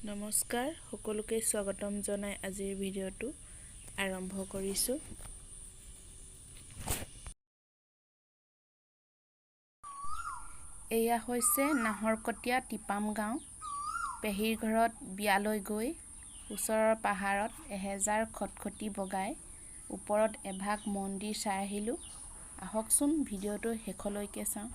নমস্কাৰ সকলোকে স্বাগতম জনাই আজিৰ ভিডিঅ'টো আৰম্ভ কৰিছো। এয়া হৈছে নাহৰকটীয়া টিপাম গাঁও। পেহীৰ ঘৰত বিয়ালৈ গৈ ওচৰৰ পাহাৰত এহেজাৰ খটখটি বগাই ওপৰত এভাগ মন্দিৰ চাই আহিলো। আহকচোন ভিডিঅ'টো শেষলৈকে চাওঁ।